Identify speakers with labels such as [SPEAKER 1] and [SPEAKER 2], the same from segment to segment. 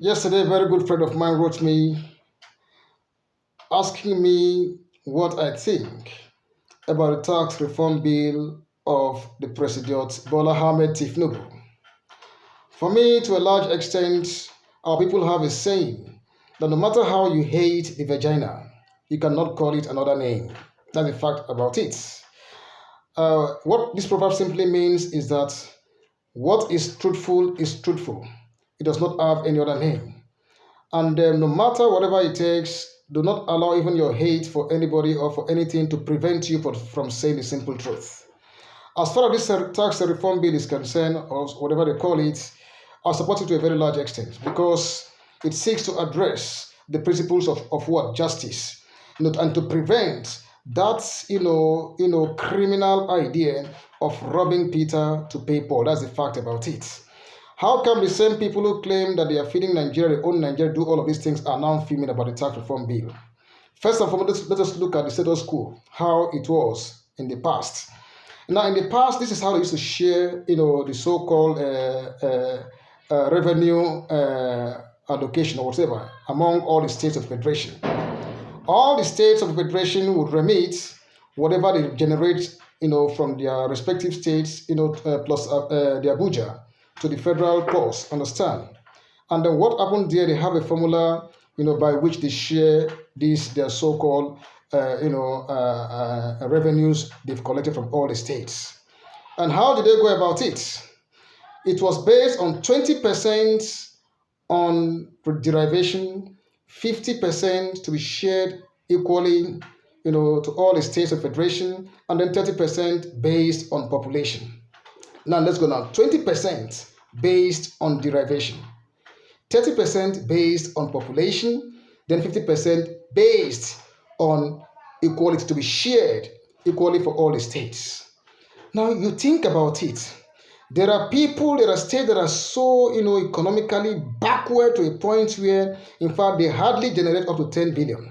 [SPEAKER 1] Yesterday, a very good friend of mine wrote me asking me what I think about the tax reform bill of the President Bola Ahmed Tinubu. For me, to a large extent, our people have a saying that no matter how you hate the vagina, you cannot call it another name. That's the fact about it. What this proverb simply means is that what is truthful is truthful. It does not have any other name. And no matter whatever it takes, do not allow even your hate for anybody or for anything to prevent you from saying the simple truth. As far as this tax reform bill is concerned, or whatever they call it, I support it to a very large extent because it seeks to address the principles of what justice, and to prevent that criminal idea of robbing Peter to pay Paul. That's the fact about it. How come the same people who claim that they are feeding Nigeria, they own Nigeria, do all of these things are now fuming about the tax reform bill? First and foremost, let us look at the status quo, how it was in the past. Now, in the past, this is how they used to share, the so-called revenue allocation or whatever among all the states of federation. All the states of federation would remit whatever they generate, from their respective states, plus the Abuja to the federal pulse, understand? And then what happened there, they have a formula, by which they share their so-called, revenues they've collected from all the states. And how did they go about it? It was based on 20% on derivation, 50% to be shared equally, to all the states of federation, and then 30% based on population. Now let's go now. 20% based on derivation, 30% based on population, then 50% based on equality to be shared equally for all the states. Now you think about it. There are states that are so, economically backward to a point where, in fact, they hardly generate up to 10 billion.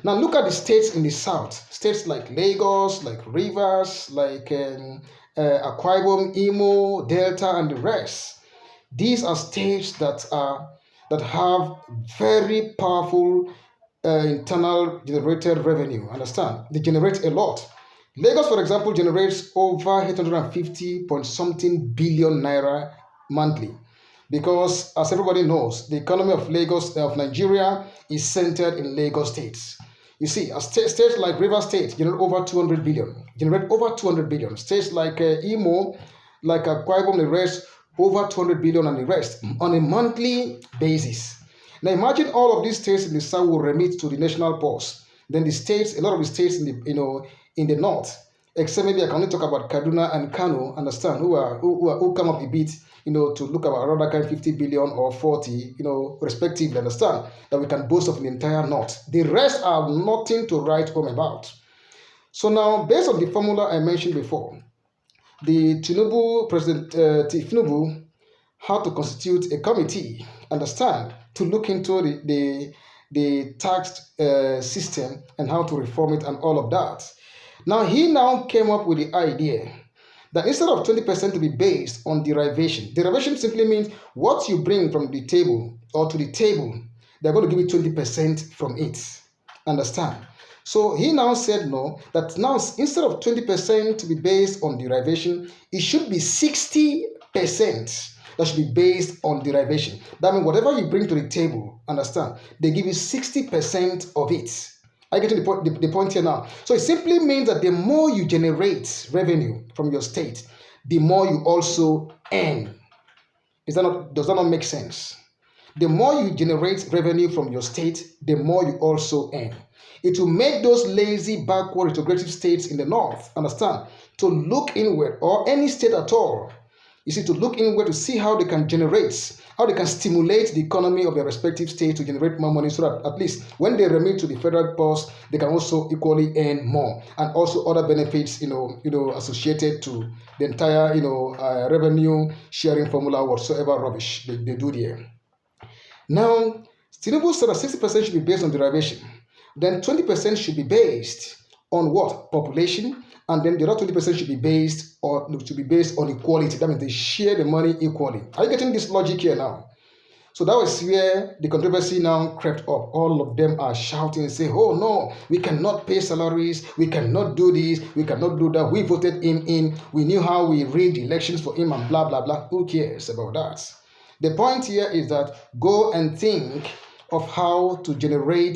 [SPEAKER 1] Now look at the states in the south, states like Lagos, like Rivers, like Akwa Ibom, Imo, Delta, and the rest. These are states that have very powerful internal generated revenue. Understand? They generate a lot. Lagos, for example, generates over 850 point something billion naira monthly. Because, as everybody knows, the economy of Nigeria, is centered in Lagos states. You see, states like River State generate over 200 billion. States like Imo, like Akwa Ibom, the rest, over 200 billion, and the rest on a monthly basis. Now imagine all of these states in the south will remit to the national purse. Then a lot of the states in the north, except maybe I can only talk about Kaduna and Kano, understand, who come up a bit, to look about around that kind of 50 billion or 40, respectively, understand, that we can boast of the entire north. The rest are nothing to write home about. So now, based on the formula I mentioned before, President Tinubu had to constitute a committee, understand, to look into the tax system and how to reform it and all of that. Now, he now came up with the idea that instead of 20% to be based on derivation simply means what you bring from the table or to the table, they're going to give you 20% from it. Understand? So he now said no, that now instead of 20% to be based on derivation, it should be 60% that should be based on derivation. That means whatever you bring to the table, understand, they give you 60% of it. Are you getting the point here now? So it simply means that the more you generate revenue from your state, the more you also earn. Does that not make sense? The more you generate revenue from your state, the more you also earn. It will make those lazy, backward, retrogressive states in the north, understand, to look inward, or any state at all. You see, to look inward to see how they can stimulate the economy of their respective states to generate more money, so that at least when they remit to the federal purse, they can also equally earn more, and also other benefits, associated to the entire, revenue sharing formula, whatsoever rubbish they do there. Now, Tinubu said that 60% should be based on derivation, then 20% should be based on what? Population, and then the other 20% should be based on equality. That means they share the money equally. Are you getting this logic here now? So that was where the controversy now crept up. All of them are shouting and saying, oh no, we cannot pay salaries, we cannot do this, we cannot do that. We voted him in, we knew how we rigged elections for him and blah blah blah. Who cares about that? The point here is that go and think of how to generate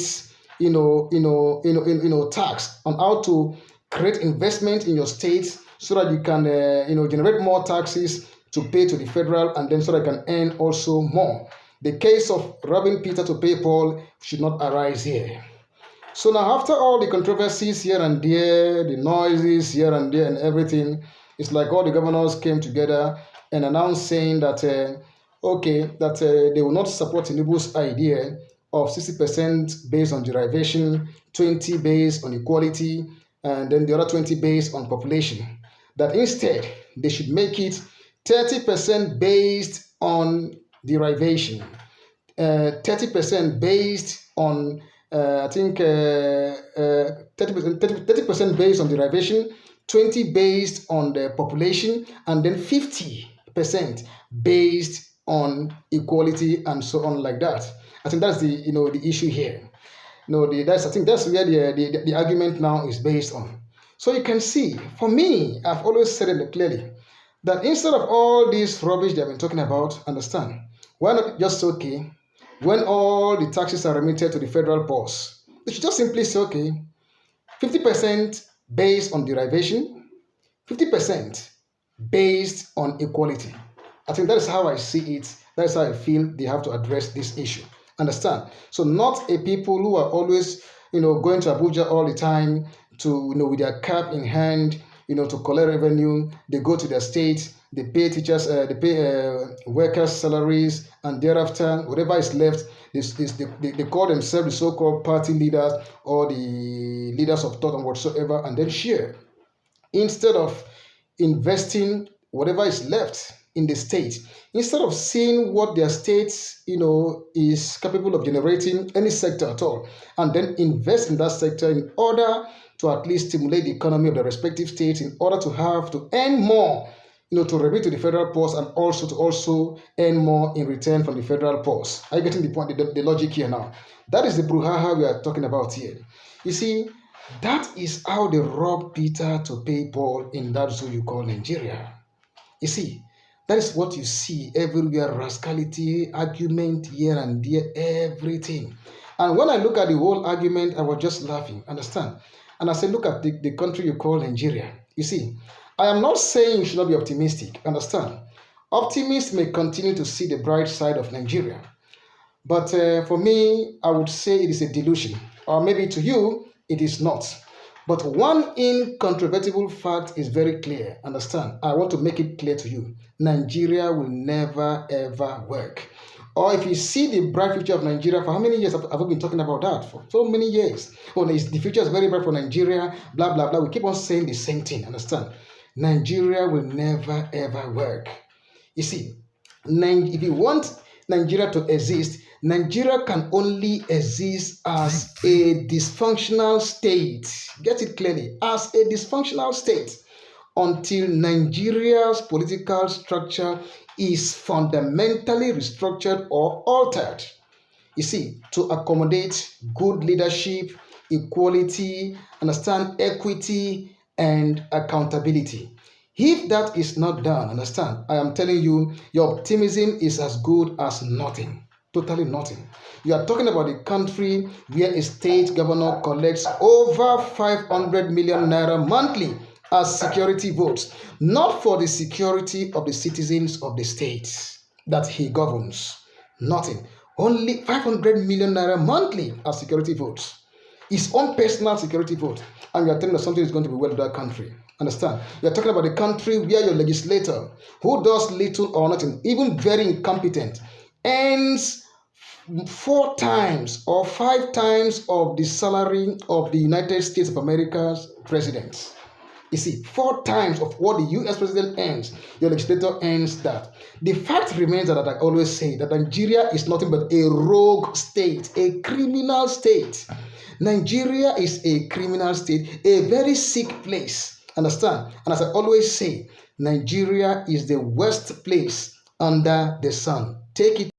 [SPEAKER 1] tax, on how to create investment in your state so that you can generate more taxes to pay to the federal, and then so that you can earn also more. The case of robbing Peter to pay Paul should not arise here. So now, after all the controversies here and there, the noises here and there and everything, it's like all the governors came together and announced saying that they will not support Tinubu's idea of 60% based on derivation, 20 based on equality, and then the other 20 based on population. That instead they should make it 30% based on derivation, 30% based on 30% based on derivation, 20 based on the population, and then 50% based on equality, and so on like that. I think that's the issue here. I think that's where the argument now is based on. So you can see, for me, I've always said it clearly that instead of all this rubbish they've been talking about, understand, why not just say, okay, when all the taxes are remitted to the federal purse, they should just simply say, okay, 50% based on derivation, 50% based on equality. I think that is how I see it. That is how I feel they have to address this issue. Understand? So not a people who are always, going to Abuja all the time to, with their cap in hand, to collect revenue. They go to their state, they pay teachers, they pay workers' salaries, and thereafter, whatever is left, they call themselves the so-called party leaders or the leaders of thought and whatsoever, and then share. Instead of investing whatever is left in the state, instead of seeing what their state is capable of generating, any sector at all, and then invest in that sector in order to at least stimulate the economy of the respective states, in order to earn more, to remit to the federal purse, and also to earn more in return from the federal purse. Are you getting the point, the logic here now? That is the brouhaha we are talking about here. You see, that is how they rob Peter to pay Paul in that zoo you call Nigeria. You see, that is what you see everywhere, rascality, argument here and there, everything. And when I look at the whole argument, I was just laughing, understand? And I said, look at the country you call Nigeria. You see, I am not saying you should not be optimistic, understand? Optimists may continue to see the bright side of Nigeria. But for me, I would say it is a delusion. Or maybe to you, it is not. But one incontrovertible fact is very clear. Understand? I want to make it clear to you. Nigeria will never, ever work. Or if you see the bright future of Nigeria, for how many years have we been talking about that? For so many years. Oh, the future is very bright for Nigeria, blah, blah, blah. We keep on saying the same thing. Understand? Nigeria will never, ever work. You see, if you want Nigeria to exist, Nigeria can only exist as a dysfunctional state. Get it clearly, as a dysfunctional state, until Nigeria's political structure is fundamentally restructured or altered. You see, to accommodate good leadership, equality, understand, equity, and accountability. If that is not done, understand, I am telling you, your optimism is as good as nothing. Totally nothing. You are talking about a country where a state governor collects over 500 million naira monthly as security votes, not for the security of the citizens of the state that he governs. Nothing. Only 500 million naira monthly as security votes. His own personal security vote. And you are telling us something is going to be well with that country. Understand? You are talking about a country where your legislator, who does little or nothing, even very incompetent, earns 4 times or 5 times of the salary of the United States of America's president. You see, 4 times of what the US president earns, your legislator earns that. The fact remains that I always say that Nigeria is nothing but a rogue state, a criminal state. Nigeria is a criminal state, a very sick place. Understand? And as I always say, Nigeria is the worst place under the sun. Take it.